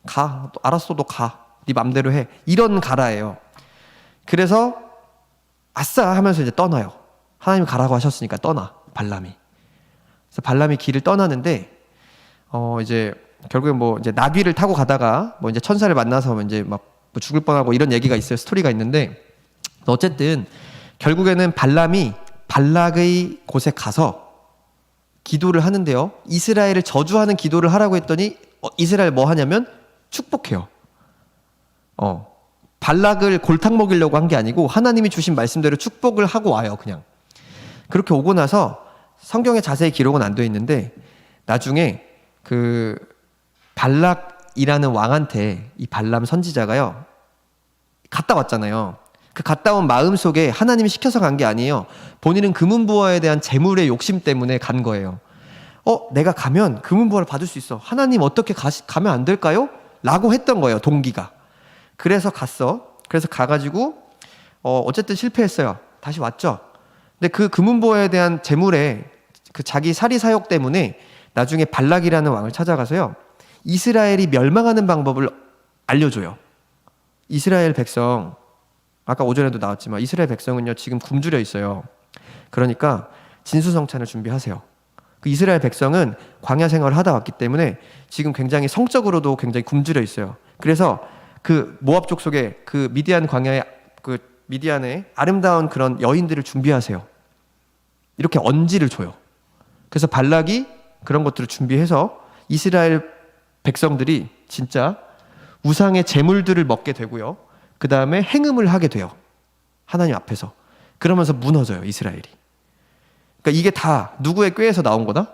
가. 알았어 너 가. 네 맘대로 해. 이런 가라예요. 그래서 아싸 하면서 이제 떠나요. 하나님 가라고 하셨으니까 떠나. 발람이. 그래서 발람이 길을 떠나는데 이제 결국에 뭐 이제 나귀를 타고 가다가 뭐 이제 천사를 만나서 이제 막 뭐 죽을 뻔하고 이런 얘기가 있어요. 스토리가 있는데 어쨌든 결국에는 발람이 발락의 곳에 가서 기도를 하는데요. 이스라엘을 저주하는 기도를 하라고 했더니 이스라엘 뭐 하냐면 축복해요. 발락을 골탕 먹이려고 한 게 아니고 하나님이 주신 말씀대로 축복을 하고 와요. 그냥 그렇게 오고 나서 성경에 자세히 기록은 안 되어 있는데 나중에 그 발락이라는 왕한테 이 발람 선지자가요 갔다 왔잖아요. 그 갔다 온 마음 속에 하나님이 시켜서 간 게 아니에요. 본인은 금은부화에 대한 재물의 욕심 때문에 간 거예요. 내가 가면 금은부화를 받을 수 있어. 하나님 어떻게 가면 안 될까요? 라고 했던 거예요. 동기가. 그래서 갔어. 그래서 가가지고 어쨌든 실패했어요. 다시 왔죠. 근데 그 금은보화에 대한 재물에 그 자기 사리사욕 때문에 나중에 발락이라는 왕을 찾아가서요. 이스라엘이 멸망하는 방법을 알려줘요. 이스라엘 백성, 아까 오전에도 나왔지만 이스라엘 백성은요 지금 굶주려 있어요. 그러니까 진수성찬을 준비하세요. 그 이스라엘 백성은 광야 생활을 하다 왔기 때문에 지금 굉장히 성적으로도 굉장히 굶주려 있어요. 그래서 그 모압 족속의 그 미디안 광야의 그 미디안의 아름다운 그런 여인들을 준비하세요. 이렇게 언지를 줘요. 그래서 발락이 그런 것들을 준비해서 이스라엘 백성들이 진짜 우상의 제물들을 먹게 되고요. 그 다음에 행음을 하게 돼요. 하나님 앞에서. 그러면서 무너져요. 이스라엘이. 그러니까 이게 다 누구의 꾀에서 나온 거다?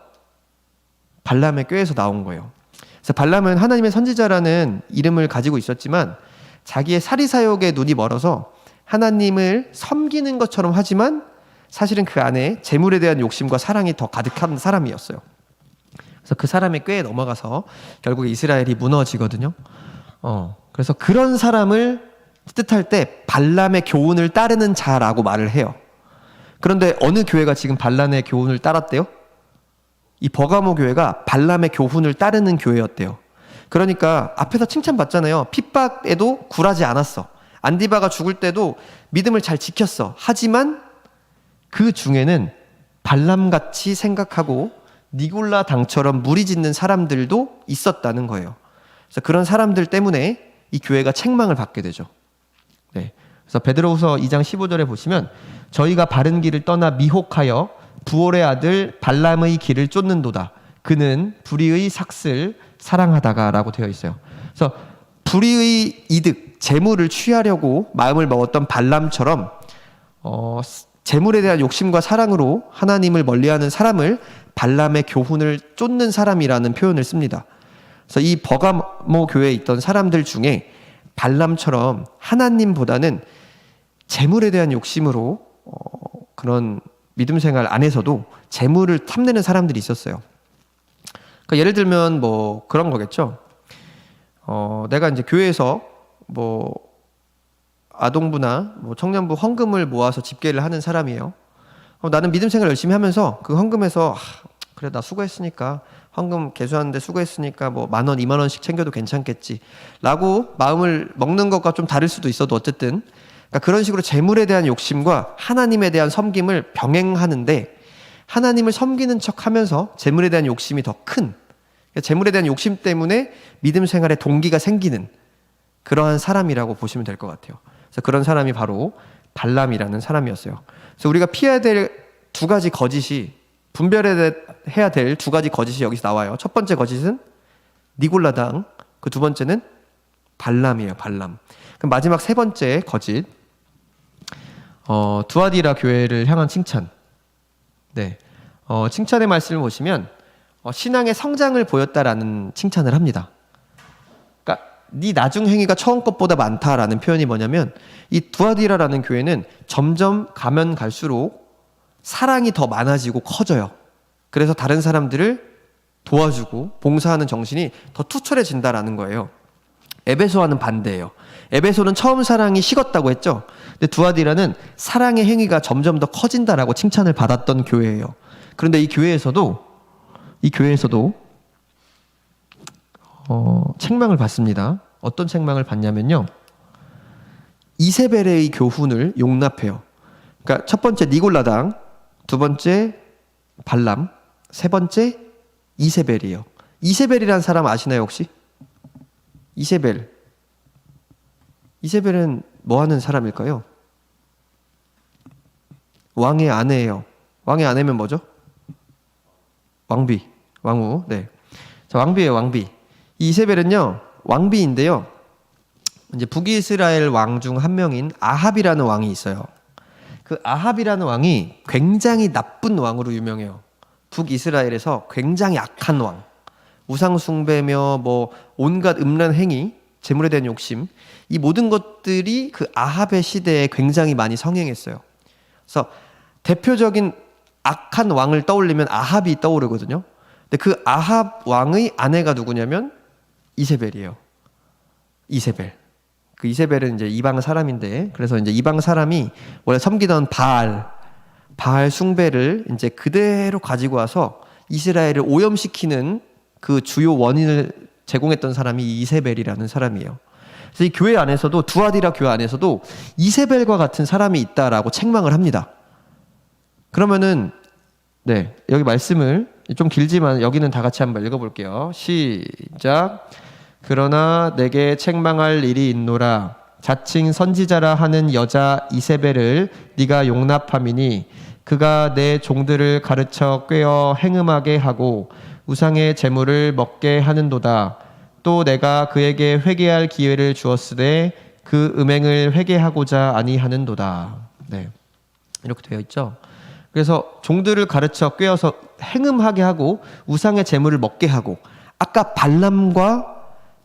발람의 꾀에서 나온 거예요. 그래서 발람은 하나님의 선지자라는 이름을 가지고 있었지만 자기의 사리사욕에 눈이 멀어서 하나님을 섬기는 것처럼 하지만 사실은 그 안에 재물에 대한 욕심과 사랑이 더 가득한 사람이었어요. 그래서 그 사람의 꾀에 넘어가서 결국에 이스라엘이 무너지거든요. 그래서 그런 사람을 뜻할 때 발람의 교훈을 따르는 자라고 말을 해요. 그런데 어느 교회가 지금 발람의 교훈을 따랐대요? 이 버가모 교회가 발람의 교훈을 따르는 교회였대요. 그러니까 앞에서 칭찬받잖아요. 핍박에도 굴하지 않았어. 안디바가 죽을 때도 믿음을 잘 지켰어. 하지만 그 중에는 발람같이 생각하고 니골라 당처럼 무리짓는 사람들도 있었다는 거예요. 그래서 그런 사람들 때문에 이 교회가 책망을 받게 되죠. 네. 그래서 베드로후서 2장 15절에 보시면 저희가 바른 길을 떠나 미혹하여 부올의 아들 발람의 길을 쫓는도다. 그는 불의의 삭슬 사랑하다가 라고 되어 있어요. 그래서 불의의 이득, 재물을 취하려고 마음을 먹었던 발람처럼 재물에 대한 욕심과 사랑으로 하나님을 멀리하는 사람을 발람의 교훈을 쫓는 사람이라는 표현을 씁니다. 그래서 이 버가모 교회에 있던 사람들 중에 발람처럼 하나님보다는 재물에 대한 욕심으로 그런 믿음 생활 안에서도 재물을 탐내는 사람들이 있었어요. 그러니까 예를 들면 뭐 그런 거겠죠. 내가 이제 교회에서 뭐 아동부나 뭐 청년부 헌금을 모아서 집계를 하는 사람이에요. 나는 믿음 생활 열심히 하면서 그 헌금에서 그래 나 수고했으니까 헌금 개수하는데 수고했으니까 뭐 10,000원, 20,000원씩 챙겨도 괜찮겠지 라고 마음을 먹는 것과 좀 다를 수도 있어도 어쨌든 그러니까 그런 식으로 재물에 대한 욕심과 하나님에 대한 섬김을 병행하는데 하나님을 섬기는 척하면서 재물에 대한 욕심이 더 큰 그러니까 재물에 대한 욕심 때문에 믿음 생활에 동기가 생기는 그러한 사람이라고 보시면 될 것 같아요. 그래서 그런 사람이 바로 발람이라는 사람이었어요. 그래서 우리가 피해야 될 두 가지 거짓이 분별해야 될 두 가지 거짓이 여기서 나와요. 첫 번째 거짓은 니골라당, 그 두 번째는 발람이에요. 발람. 그럼 마지막 세 번째 거짓, 두아디라 교회를 향한 칭찬. 네, 칭찬의 말씀을 보시면 신앙의 성장을 보였다라는 칭찬을 합니다. 그러니까 네 나중 행위가 처음 것보다 많다라는 표현이 뭐냐면 이 두아디라라는 교회는 점점 가면 갈수록 사랑이 더 많아지고 커져요. 그래서 다른 사람들을 도와주고 봉사하는 정신이 더 투철해진다라는 거예요. 에베소와는 반대예요. 에베소는 처음 사랑이 식었다고 했죠. 근데 두아디라는 사랑의 행위가 점점 더 커진다라고 칭찬을 받았던 교회예요. 그런데 이 교회에서도 책망을 받습니다. 어떤 책망을 받냐면요. 이세벨의 교훈을 용납해요. 그러니까 첫 번째 니골라당, 두 번째 발람, 세 번째 이세벨이에요. 이세벨이라는 사람 아시나요 혹시? 이세벨은 뭐 하는 사람일까요? 왕의 아내예요. 왕의 아내면 뭐죠? 왕후. 네. 자, 왕비예요, 왕비. 이 이세벨은요, 왕비인데요. 이제 북이스라엘 왕 중 한 명인 아합이라는 왕이 있어요. 그 아합이라는 왕이 굉장히 나쁜 왕으로 유명해요. 북이스라엘에서 굉장히 악한 왕. 우상숭배며 뭐 온갖 음란 행위, 재물에 대한 욕심, 이 모든 것들이 그 아합의 시대에 굉장히 많이 성행했어요. 그래서 대표적인 악한 왕을 떠올리면 아합이 떠오르거든요. 근데 그 아합 왕의 아내가 누구냐면 이세벨이에요. 이세벨. 그 이세벨은 이제 이방 사람인데, 그래서 이제 이방 사람이 원래 섬기던 바알 숭배를 이제 그대로 가지고 와서 이스라엘을 오염시키는 그 주요 원인을 제공했던 사람이 이세벨이라는 사람이에요. 그래서 이 교회 안에서도, 두아디라 교회 안에서도 이세벨과 같은 사람이 있다라고 책망을 합니다. 그러면은 네, 여기 말씀을 좀 길지만 여기는 다 같이 한번 읽어볼게요. 시작. 그러나 내게 책망할 일이 있노라. 자칭 선지자라 하는 여자 이세벨을 네가 용납함이니 그가 내 종들을 가르쳐 꿰어 행음하게 하고 우상의 재물을 먹게 하는도다. 또 내가 그에게 회개할 기회를 주었으되 그 음행을 회개하고자 아니하는도다. 네, 이렇게 되어 있죠. 그래서 종들을 가르쳐 꿰어서 행음하게 하고 우상의 재물을 먹게 하고, 아까 발람과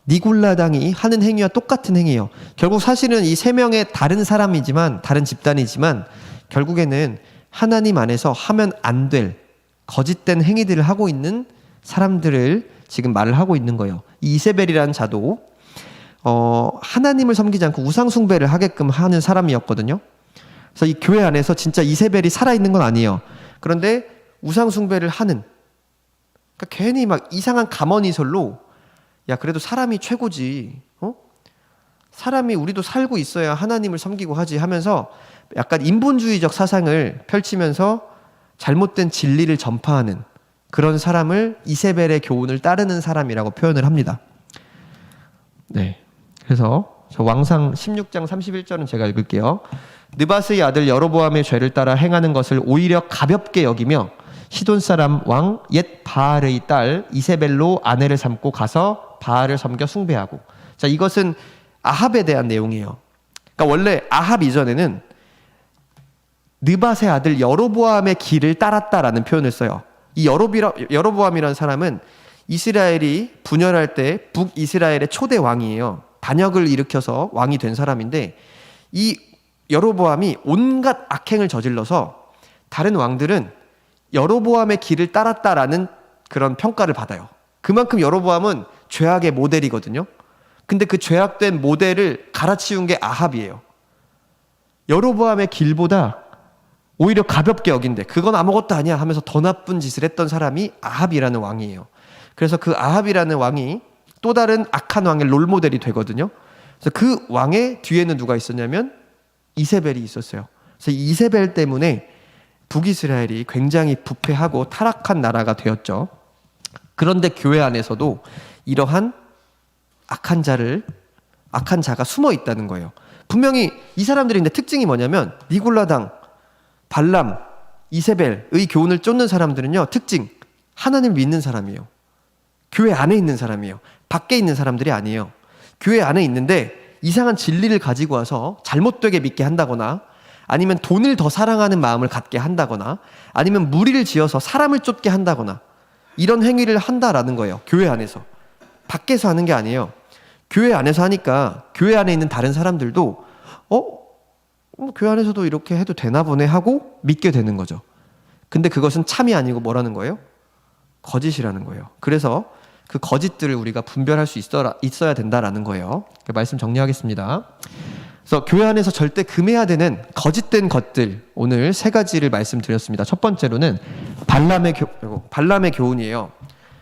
니골라당이 하는 행위와 똑같은 행위예요. 결국 사실은 이 세 명의 다른 사람이지만, 다른 집단이지만 결국에는 하나님 안에서 하면 안 될 거짓된 행위들을 하고 있는 사람들을 지금 말을 하고 있는 거예요. 이 이세벨이라는 자도 하나님을 섬기지 않고 우상 숭배를 하게끔 하는 사람이었거든요. 그래서 이 교회 안에서 진짜 이세벨이 살아있는 건 아니에요. 그런데 우상 숭배를 하는, 그러니까 괜히 막 이상한 가머니설로 야 그래도 사람이 최고지, 사람이 우리도 살고 있어야 하나님을 섬기고 하지 하면서 약간 인본주의적 사상을 펼치면서 잘못된 진리를 전파하는 그런 사람을 이세벨의 교훈을 따르는 사람이라고 표현을 합니다. 네, 그래서 저 왕상 16장 31절은 제가 읽을게요. 느바스의 아들 여로보암의 죄를 따라 행하는 것을 오히려 가볍게 여기며 시돈 사람 왕 옛 바알의 딸 이세벨로 아내를 삼고 가서 바알을 섬겨 숭배하고. 자, 이것은 아합에 대한 내용이에요. 그러니까 원래 아합 이전에는 느밧의 아들 여로보암의 길을 따랐다라는 표현을 써요. 이 여로보암이라는 사람은 이스라엘이 분열할 때 북이스라엘의 초대 왕이에요. 반역을 일으켜서 왕이 된 사람인데, 이 여로보암이 온갖 악행을 저질러서 다른 왕들은 여로보암의 길을 따랐다라는 그런 평가를 받아요. 그만큼 여로보암은 죄악의 모델이거든요. 근데 그 죄악된 모델을 갈아치운 게 아합이에요. 여로보암의 길보다 오히려 가볍게 여긴데 그건 아무것도 아니야 하면서 더 나쁜 짓을 했던 사람이 아합이라는 왕이에요. 그래서 그 아합이라는 왕이 또 다른 악한 왕의 롤모델이 되거든요. 그래서 그 왕의 뒤에는 누가 있었냐면 이세벨이 있었어요. 그래서 이세벨 때문에 북이스라엘이 굉장히 부패하고 타락한 나라가 되었죠. 그런데 교회 안에서도 이러한 악한 자가 숨어 있다는 거예요. 분명히 이 사람들의 특징이 뭐냐면 니골라당, 발람, 이세벨의 교훈을 쫓는 사람들은요, 특징, 하나님을 믿는 사람이에요. 교회 안에 있는 사람이에요. 밖에 있는 사람들이 아니에요. 교회 안에 있는데 이상한 진리를 가지고 와서 잘못되게 믿게 한다거나, 아니면 돈을 더 사랑하는 마음을 갖게 한다거나, 아니면 무리를 지어서 사람을 쫓게 한다거나, 이런 행위를 한다라는 거예요. 교회 안에서. 밖에서 하는 게 아니에요. 교회 안에서 하니까 교회 안에 있는 다른 사람들도 교회 안에서도 이렇게 해도 되나 보네 하고 믿게 되는 거죠. 근데 그것은 참이 아니고 뭐라는 거예요? 거짓이라는 거예요. 그래서 그 거짓들을 우리가 분별할 수 있어야 된다라는 거예요. 말씀 정리하겠습니다. 그래서 교회 안에서 절대 금해야 되는 거짓된 것들, 오늘 3가지를 말씀드렸습니다. 첫 번째로는 발람의 교훈이에요.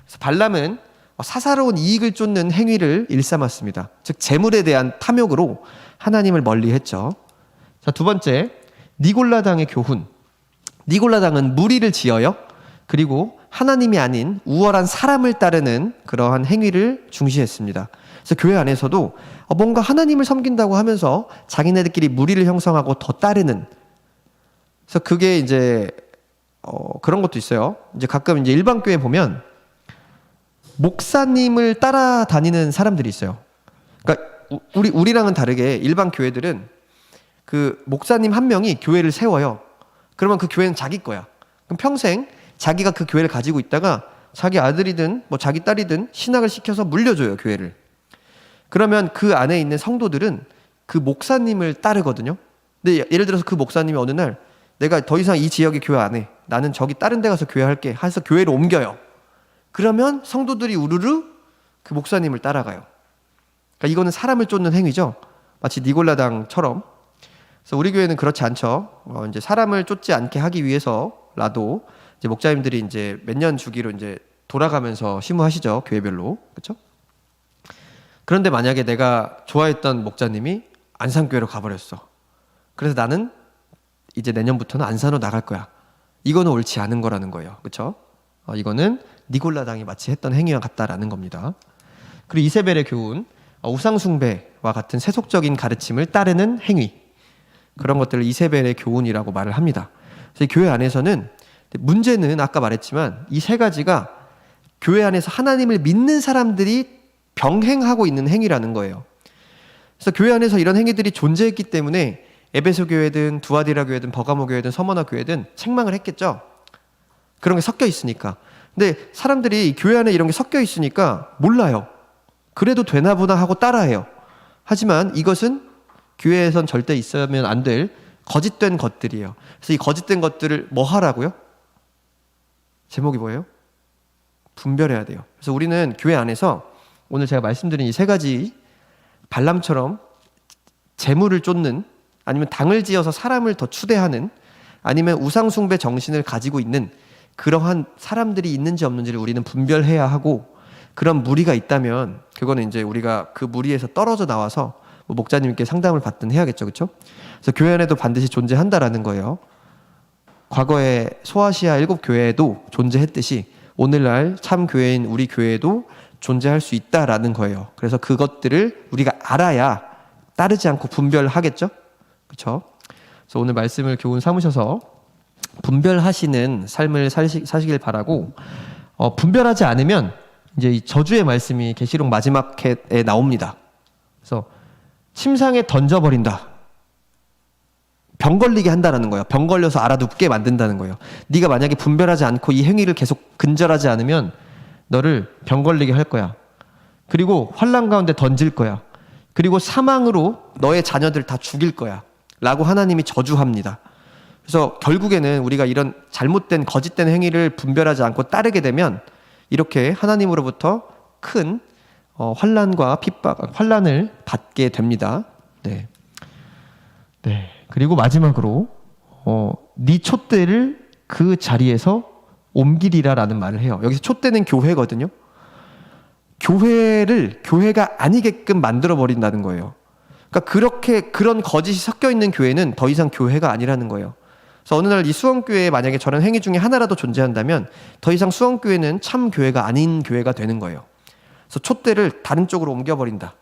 그래서 발람은 사사로운 이익을 쫓는 행위를 일삼았습니다. 즉 재물에 대한 탐욕으로 하나님을 멀리했죠. 자, 두 번째, 니골라당의 교훈. 니골라당은 무리를 지어요. 그리고 하나님이 아닌 우월한 사람을 따르는 그러한 행위를 중시했습니다. 그래서 교회 안에서도 뭔가 하나님을 섬긴다고 하면서 자기네들끼리 무리를 형성하고 더 따르는. 그래서 그게 이제 그런 것도 있어요. 이제 가끔 이제 일반 교회 보면 목사님을 따라다니는 사람들이 있어요. 그러니까 우리랑은 다르게 일반 교회들은 그 목사님 한 명이 교회를 세워요. 그러면 그 교회는 자기 거야. 그럼 평생 자기가 그 교회를 가지고 있다가 자기 아들이든 뭐 자기 딸이든 신학을 시켜서 물려줘요, 교회를. 그러면 그 안에 있는 성도들은 그 목사님을 따르거든요. 근데 예를 들어서 그 목사님이 어느 날 내가 더 이상 이 지역의 교회 안 해. 나는 저기 다른 데 가서 교회 할게. 해서 교회를 옮겨요. 그러면 성도들이 우르르 그 목사님을 따라가요. 그러니까 이거는 사람을 쫓는 행위죠. 마치 니골라당처럼. 그래서 우리 교회는 그렇지 않죠. 이제 사람을 쫓지 않게 하기 위해서라도 이제 목자님들이 이제 몇 년 주기로 이제 돌아가면서 심우하시죠. 교회별로. 그렇죠? 그런데 만약에 내가 좋아했던 목자님이 안산교회로 가버렸어. 그래서 나는 이제 내년부터는 안산으로 나갈 거야. 이거는 옳지 않은 거라는 거예요. 그렇죠? 이거는 니골라당이 마치 했던 행위와 같다라는 겁니다. 그리고 이세벨의 교훈, 우상숭배와 같은 세속적인 가르침을 따르는 행위, 그런 것들을 이세벨의 교훈이라고 말을 합니다. 그래서 교회 안에서는 문제는 아까 말했지만 이 3가지가 교회 안에서 하나님을 믿는 사람들이 병행하고 있는 행위라는 거예요. 그래서 교회 안에서 이런 행위들이 존재했기 때문에 에베소 교회든 두아디라 교회든 버가모 교회든 서머나 교회든 책망을 했겠죠. 그런 게 섞여 있으니까. 근데 사람들이 교회 안에 이런 게 섞여 있으니까 몰라요. 그래도 되나 보나 하고 따라해요. 하지만 이것은 교회에선 절대 있으면 안 될 거짓된 것들이에요. 그래서 이 거짓된 것들을 뭐 하라고요? 제목이 뭐예요? 분별해야 돼요. 그래서 우리는 교회 안에서 오늘 제가 말씀드린 이 3가지 발람처럼 재물을 쫓는, 아니면 당을 지어서 사람을 더 추대하는, 아니면 우상숭배 정신을 가지고 있는 그러한 사람들이 있는지 없는지를 우리는 분별해야 하고, 그런 무리가 있다면 그거는 이제 우리가 그 무리에서 떨어져 나와서 뭐 목자님께 상담을 받든 해야겠죠. 그렇죠? 그래서 교회 안에도 반드시 존재한다라는 거예요. 과거에 소아시아 7교회에도 존재했듯이 오늘날 참 교회인 우리 교회에도 존재할 수 있다라는 거예요. 그래서 그것들을 우리가 알아야 따르지 않고 분별하겠죠? 그렇죠? 그래서 오늘 말씀을 교훈 삼으셔서 분별하시는 삶을 사시길 바라고, 분별하지 않으면 이제 이 저주의 말씀이 계시록 마지막 회에 나옵니다. 그래서 침상에 던져버린다. 병 걸리게 한다라는 거예요. 병 걸려서 알아눕게 만든다는 거예요. 네가 만약에 분별하지 않고 이 행위를 계속 근절하지 않으면 너를 병 걸리게 할 거야. 그리고 환난 가운데 던질 거야. 그리고 사망으로 너의 자녀들 다 죽일 거야. 라고 하나님이 저주합니다. 그래서 결국에는 우리가 이런 잘못된 거짓된 행위를 분별하지 않고 따르게 되면 이렇게 하나님으로부터 큰 환난과 핍박, 환난을 받게 됩니다. 네. 그리고 마지막으로 네 촛대를 그 자리에서 옮기리라라는 말을 해요. 여기서 촛대는 교회거든요. 교회가 아니게끔 만들어 버린다는 거예요. 그러니까 그런 거짓이 섞여 있는 교회는 더 이상 교회가 아니라는 거예요. 그래서 어느 날 이 수원교회에 만약에 저런 행위 중에 하나라도 존재한다면 더 이상 수원교회는 참 교회가 아닌 교회가 되는 거예요. 그래서 촛대를 다른 쪽으로 옮겨버린다.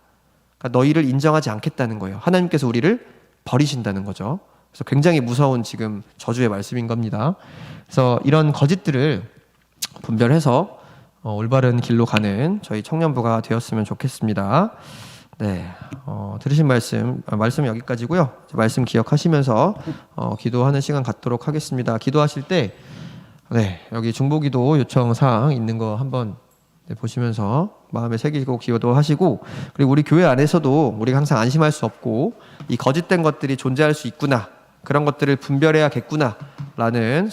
그러니까 너희를 인정하지 않겠다는 거예요. 하나님께서 우리를 버리신다는 거죠. 그래서 굉장히 무서운 지금 저주의 말씀인 겁니다. 그래서 이런 거짓들을 분별해서 올바른 길로 가는 저희 청년부가 되었으면 좋겠습니다. 네, 들으신 말씀은 여기까지고요. 말씀 기억하시면서 기도하는 시간 갖도록 하겠습니다. 기도하실 때 여기 중보기도 요청 사항 있는 거 한번 네, 보시면서 마음에 새기고 기도하시고, 그리고 우리 교회 안에서도 우리가 항상 안심할 수 없고 이 거짓된 것들이 존재할 수 있구나, 그런 것들을 분별해야겠구나라는